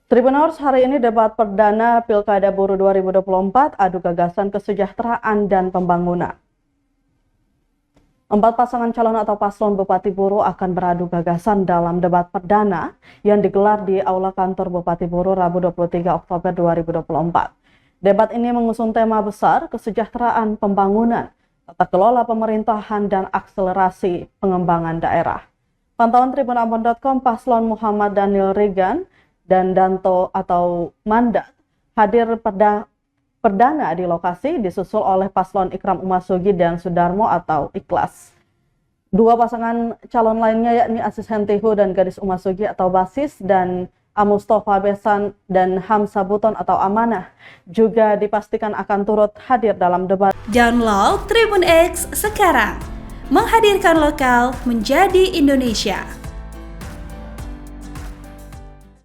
Tribuners, hari ini debat perdana Pilkada Buruh 2024 adu gagasan kesejahteraan dan pembangunan. 4 pasangan calon atau paslon Bupati Buruh akan beradu gagasan dalam debat perdana yang digelar di Aula Kantor Bupati Buruh Rabu 23 Oktober 2024. Debat ini mengusung tema besar kesejahteraan pembangunan, tata kelola pemerintahan, dan akselerasi pengembangan daerah. Pantauan tribunambon.com, paslon Muhammad Daniel Regan dan Danto atau Mandat hadir perdana di lokasi, disusul oleh paslon Ikram Umasugi dan Sudarmo atau Ikhlas. Dua pasangan calon lainnya yakni Asis Hentihu dan Gadis Umasugi atau Basis dan Mustafa Besan dan Hamsa Buton atau Amanah juga dipastikan akan turut hadir dalam debat. Download Tribun X sekarang, menghadirkan lokal menjadi Indonesia.